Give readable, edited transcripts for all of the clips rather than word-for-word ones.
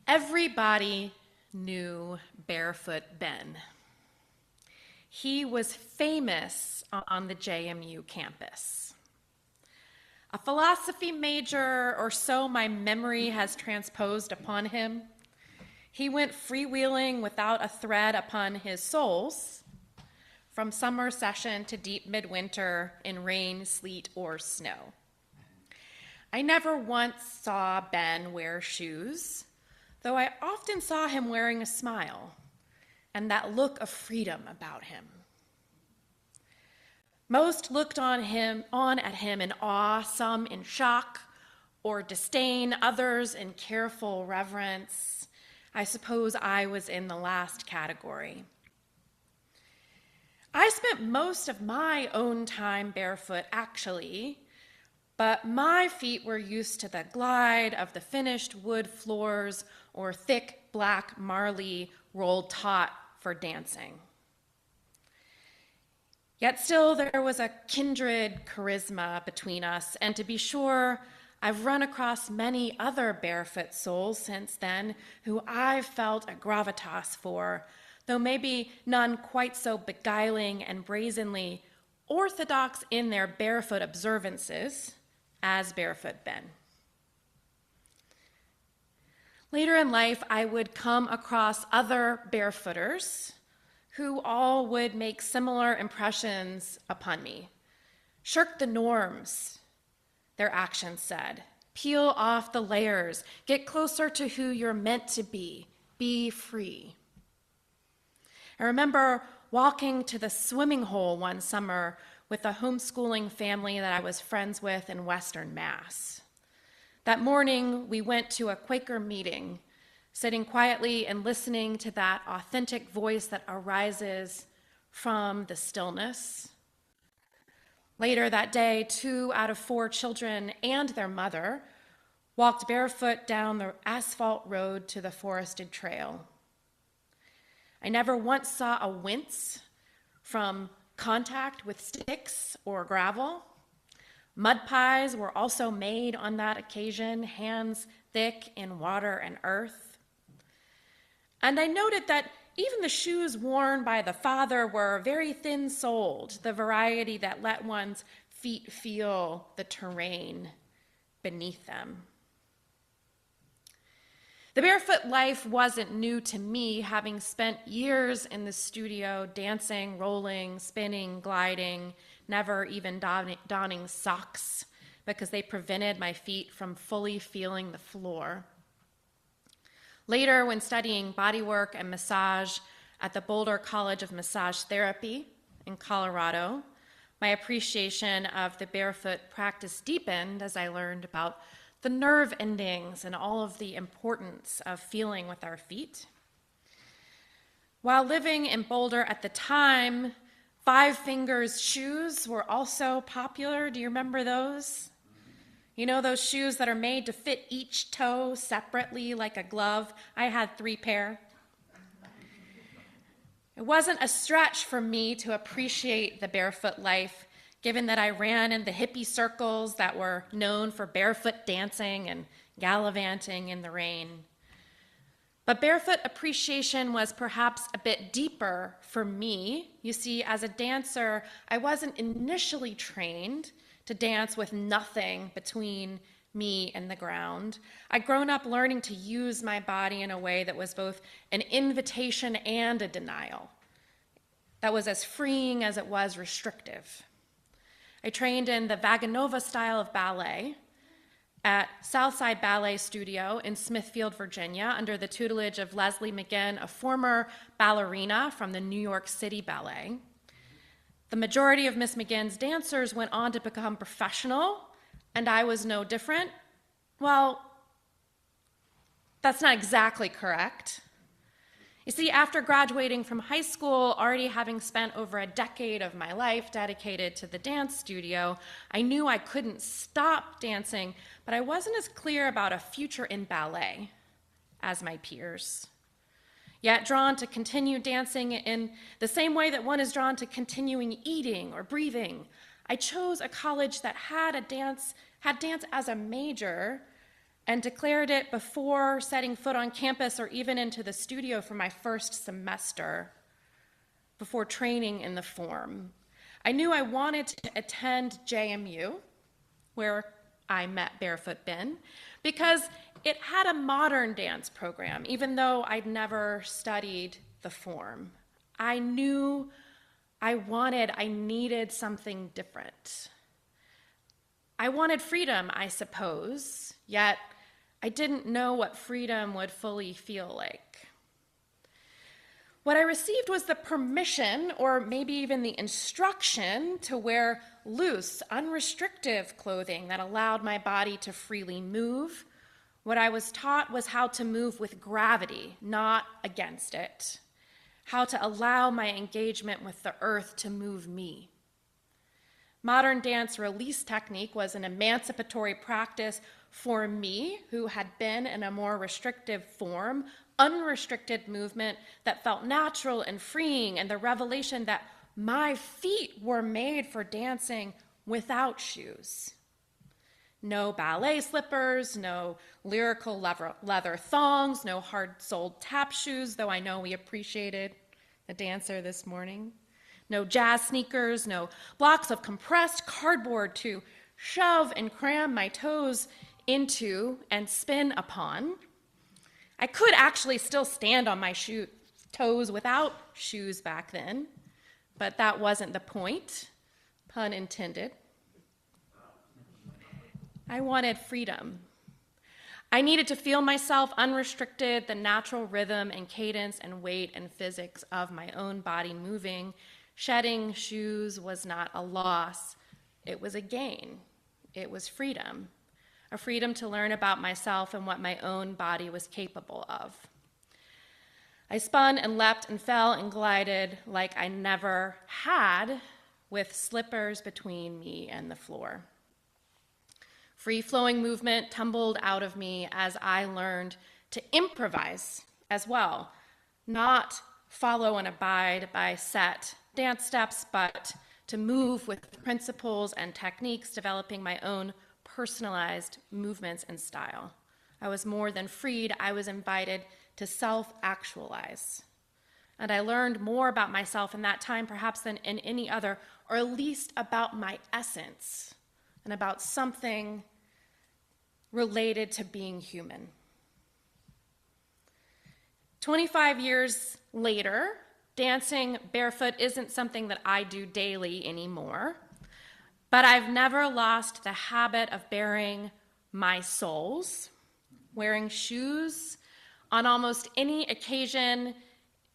Everybody knew Barefoot Ben. He was famous on the JMU campus. A philosophy major or so my memory has transposed upon him. He went freewheeling without a thread upon his soles, from summer session to deep midwinter in rain, sleet, or snow. I never once saw Ben wear shoes, though I often saw him wearing a smile and that look of freedom about him. Most looked on at him in awe, some in shock or disdain, others in careful reverence. I suppose I was in the last category. I spent most of my own time barefoot, actually, but my feet were used to the glide of the finished wood floors or thick black marley rolled taut for dancing. Yet still there was a kindred charisma between us, and to be sure, I've run across many other barefoot souls since then who I've felt a gravitas for, though maybe none quite so beguiling and brazenly orthodox in their barefoot observances as Barefoot Ben. Later in life, I would come across other barefooters who all would make similar impressions upon me. Shirk the norms, their actions said. Peel off the layers. Get closer to who you're meant to be. Be free. I remember walking to the swimming hole one summer with a homeschooling family that I was friends with in Western Mass. That morning, we went to a Quaker meeting, sitting quietly and listening to that authentic voice that arises from the stillness. Later that day, 2 out of 4 children and their mother walked barefoot down the asphalt road to the forested trail. I never once saw a wince from contact with sticks or gravel. Mud pies were also made on that occasion, hands thick in water and earth. And I noted that even the shoes worn by the father were very thin-soled, the variety that let one's feet feel the terrain beneath them. The barefoot life wasn't new to me, having spent years in the studio dancing, rolling, spinning, gliding, never even donning socks because they prevented my feet from fully feeling the floor. Later, when studying bodywork and massage at the Boulder College of Massage Therapy in Colorado, my appreciation of the barefoot practice deepened as I learned about the nerve endings and all of the importance of feeling with our feet. While living in Boulder at the time, 5 fingers shoes were also popular. Do you remember those? You know those shoes that are made to fit each toe separately like a glove? I had 3 pair. It wasn't a stretch for me to appreciate the barefoot life, given that I ran in the hippie circles that were known for barefoot dancing and gallivanting in the rain. But barefoot appreciation was perhaps a bit deeper for me. You see, as a dancer, I wasn't initially trained to dance with nothing between me and the ground. I'd grown up learning to use my body in a way that was both an invitation and a denial, that was as freeing as it was restrictive. I trained in the Vaganova style of ballet at Southside Ballet Studio in Smithfield, Virginia, under the tutelage of Leslie McGinn, a former ballerina from the New York City Ballet. The majority of Miss McGinn's dancers went on to become professional, and I was no different. Well, that's not exactly correct. You see, after graduating from high school, already having spent over a decade of my life dedicated to the dance studio, I knew I couldn't stop dancing, but I wasn't as clear about a future in ballet as my peers. Yet drawn to continue dancing in the same way that one is drawn to continuing eating or breathing, I chose a college that had dance as a major, and declared it before setting foot on campus or even into the studio for my first semester, before training in the form. I knew I wanted to attend JMU, where I met Barefoot Ben, because it had a modern dance program, even though I'd never studied the form. I knew I needed something different. I wanted freedom, I suppose, yet I didn't know what freedom would fully feel like. What I received was the permission, or maybe even the instruction, to wear loose, unrestricted clothing that allowed my body to freely move. What I was taught was how to move with gravity, not against it. How to allow my engagement with the earth to move me. Modern dance release technique was an emancipatory practice for me, who had been in a more restrictive form, unrestricted movement that felt natural and freeing, and the revelation that my feet were made for dancing without shoes. No ballet slippers, no lyrical leather thongs, no hard-soled tap shoes, though I know we appreciated the dancer this morning. No jazz sneakers, no blocks of compressed cardboard to shove and cram my toes into and spin upon. I could actually still stand on my toes without shoes back then, but that wasn't the point, pun intended. I wanted freedom. I needed to feel myself unrestricted, the natural rhythm and cadence and weight and physics of my own body moving. Shedding shoes was not a loss, it was a gain. It was freedom, a freedom to learn about myself and what my own body was capable of. I spun and leapt and fell and glided like I never had, with slippers between me and the floor. Free-flowing movement tumbled out of me as I learned to improvise as well, not follow and abide by set dance steps, but to move with principles and techniques, developing my own personalized movements and style. I was more than freed, I was invited to self-actualize. And I learned more about myself in that time perhaps than in any other, or at least about my essence and about something related to being human. 25 years later, dancing barefoot isn't something that I do daily anymore, but I've never lost the habit of bearing my soles. Wearing shoes on almost any occasion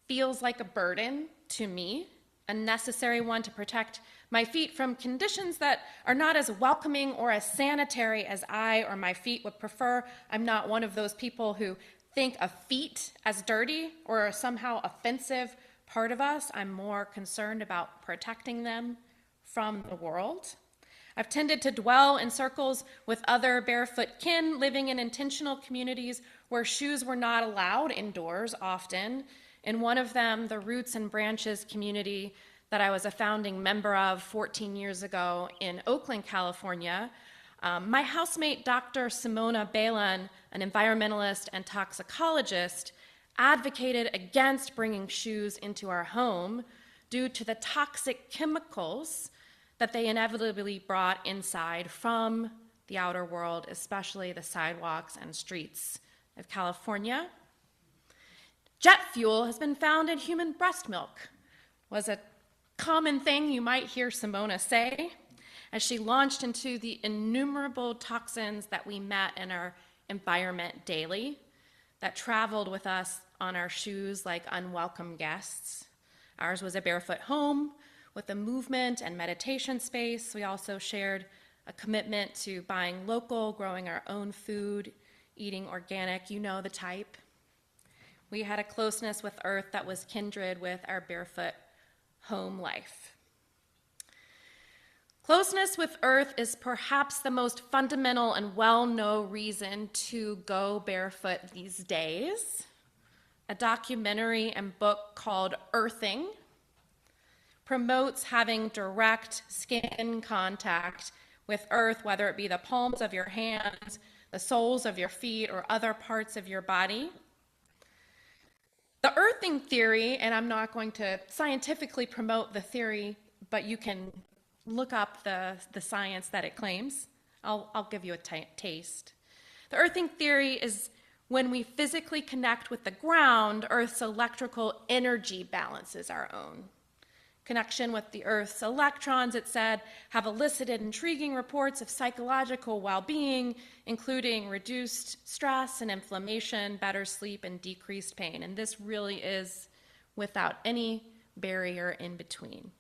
feels like a burden to me, a necessary one to protect my feet from conditions that are not as welcoming or as sanitary as I or my feet would prefer. I'm not one of those people who think of feet as dirty or somehow offensive part of us. I'm more concerned about protecting them from the world. I've tended to dwell in circles with other barefoot kin, living in intentional communities where shoes were not allowed indoors often. In one of them, the Roots and Branches community that I was a founding member of 14 years ago in Oakland, California, my housemate, Dr. Simona Balan, an environmentalist and toxicologist, advocated against bringing shoes into our home due to the toxic chemicals that they inevitably brought inside from the outer world, especially the sidewalks and streets of California. Jet fuel has been found in human breast milk, was a common thing you might hear Simona say as she launched into the innumerable toxins that we met in our environment daily, that traveled with us on our shoes like unwelcome guests. Ours was a barefoot home with a movement and meditation space. We also shared a commitment to buying local, growing our own food, eating organic, you know the type. We had a closeness with earth that was kindred with our barefoot home life. Closeness with earth is perhaps the most fundamental and well-known reason to go barefoot these days. A documentary and book called Earthing promotes having direct skin contact with earth, whether it be the palms of your hands, the soles of your feet, or other parts of your body. The earthing theory, and I'm not going to scientifically promote the theory, but you can look up the science that it claims. I'll give you a taste. The earthing theory is when we physically connect with the ground, Earth's electrical energy balances our own. Connection with the Earth's electrons, it said, have elicited intriguing reports of psychological well-being, including reduced stress and inflammation, better sleep, and decreased pain. And this really is without any barrier in between.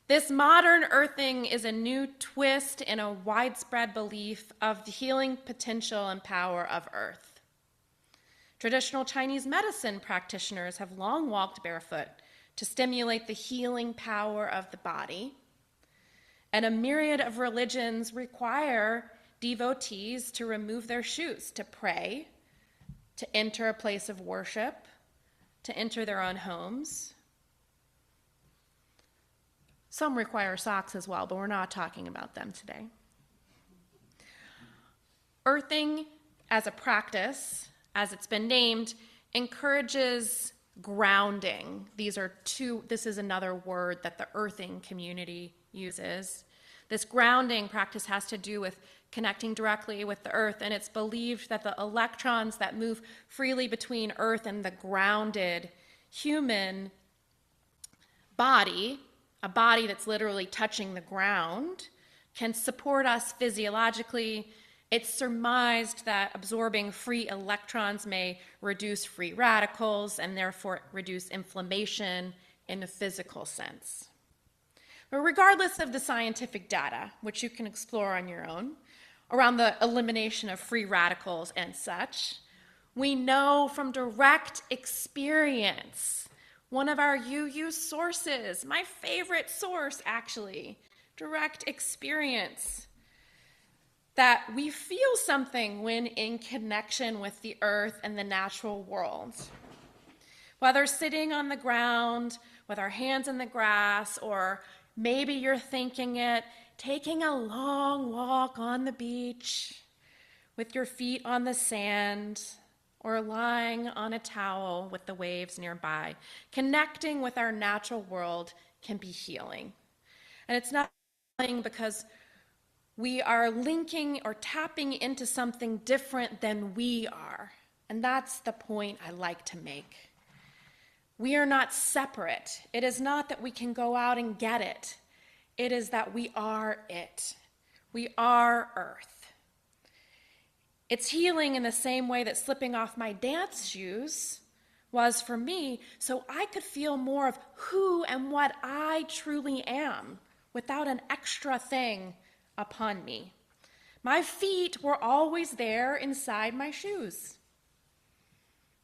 This modern earthing is a new twist in a widespread belief of the healing potential and power of Earth. Traditional Chinese medicine practitioners have long walked barefoot to stimulate the healing power of the body, and a myriad of religions require devotees to remove their shoes, to pray, to enter a place of worship, to enter their own homes. Some require socks as well, but we're not talking about them today. Earthing as a practice, as it's been named, encourages grounding. This is another word that the earthing community uses. This grounding practice has to do with connecting directly with the earth, and it's believed that the electrons that move freely between earth and the grounded human body, a body that's literally touching the ground, can support us physiologically. It's surmised that absorbing free electrons may reduce free radicals and therefore reduce inflammation in a physical sense. But regardless of the scientific data, which you can explore on your own, around the elimination of free radicals and such, we know from direct experience, one of our UU sources, my favorite source actually, direct experience, that we feel something when in connection with the earth and the natural world. Whether sitting on the ground with our hands in the grass, or maybe you're thinking it, taking a long walk on the beach with your feet on the sand, or lying on a towel with the waves nearby. Connecting with our natural world can be healing. And it's not healing because we are linking or tapping into something different than we are. And that's the point I like to make. We are not separate. It is not that we can go out and get it. It is that we are it. We are Earth. It's healing in the same way that slipping off my dance shoes was for me, so I could feel more of who and what I truly am without an extra thing upon me. My feet were always there inside my shoes.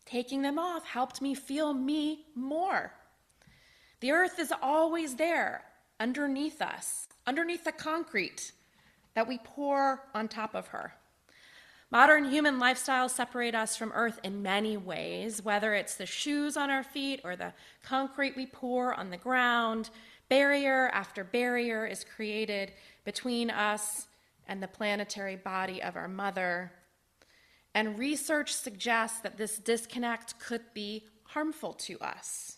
Taking them off helped me feel me more. The earth is always there underneath us, underneath the concrete that we pour on top of her. Modern human lifestyles separate us from earth in many ways, whether it's the shoes on our feet or the concrete we pour on the ground. Barrier after barrier is created between us and the planetary body of our mother. And research suggests that this disconnect could be harmful to us,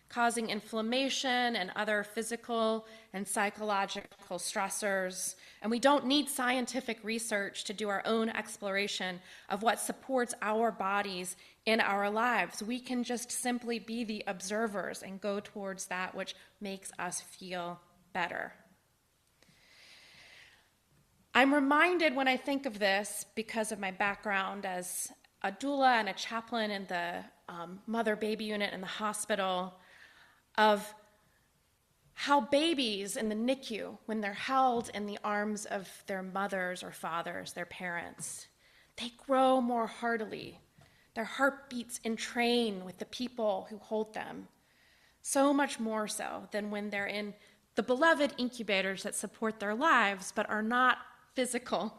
causing inflammation and other physical and psychological stressors. And we don't need scientific research to do our own exploration of what supports our bodies in our lives. We can just simply be the observers and go towards that which makes us feel better. I'm reminded when I think of this, because of my background as a doula and a chaplain in the mother-baby unit in the hospital, of how babies in the NICU, when they're held in the arms of their mothers or fathers, their parents, they grow more heartily. Their heart beats entrain with the people who hold them, so much more so than when they're in the beloved incubators that support their lives but are not physical.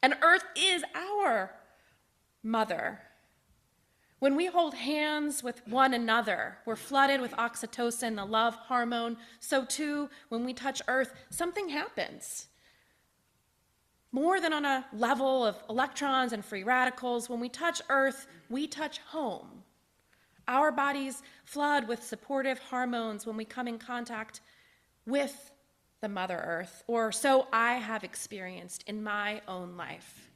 And earth is our mother. When we hold hands with one another, we're flooded with oxytocin, the love hormone. So too, when we touch earth, something happens. More than on a level of electrons and free radicals, when we touch Earth, we touch home. Our bodies flood with supportive hormones when we come in contact with the Mother Earth, or so I have experienced in my own life.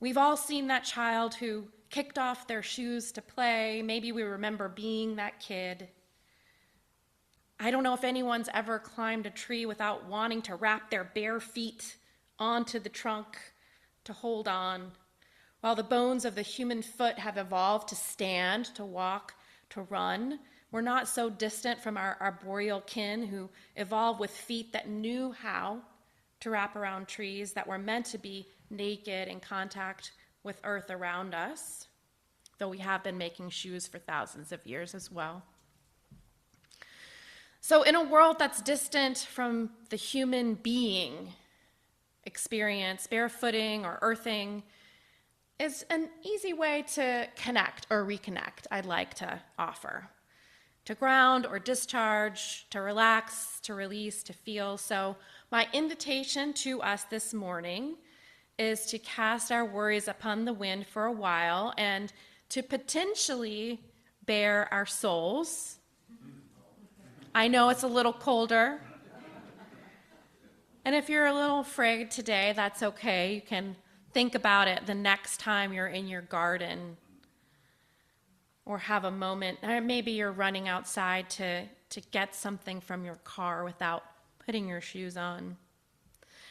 We've all seen that child who kicked off their shoes to play. Maybe we remember being that kid. I don't know if anyone's ever climbed a tree without wanting to wrap their bare feet onto the trunk to hold on, while the bones of the human foot have evolved to stand, to walk, to run. We're not so distant from our arboreal kin who evolved with feet that knew how to wrap around trees, that were meant to be naked in contact with earth around us, though we have been making shoes for thousands of years as well. So in a world that's distant from the human being experience, barefooting or earthing is an easy way to connect or reconnect, I'd like to offer. To ground or discharge, to relax, to release, to feel. So my invitation to us this morning is to cast our worries upon the wind for a while and to potentially bare our souls. I know it's a little colder. And if you're a little afraid today, that's okay. You can think about it the next time you're in your garden or have a moment. Or maybe you're running outside to get something from your car without putting your shoes on.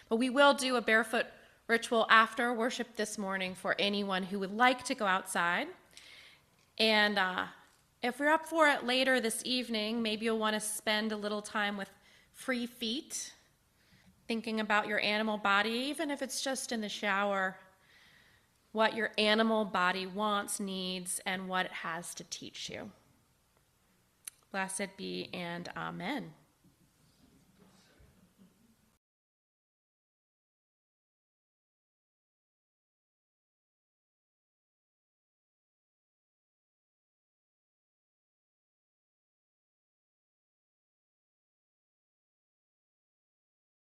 But we will do a barefoot ritual after worship this morning for anyone who would like to go outside. And if you're up for it later this evening, maybe you'll want to spend a little time with free feet, thinking about your animal body, even if it's just in the shower, what your animal body wants, needs, and what it has to teach you. Blessed be and amen.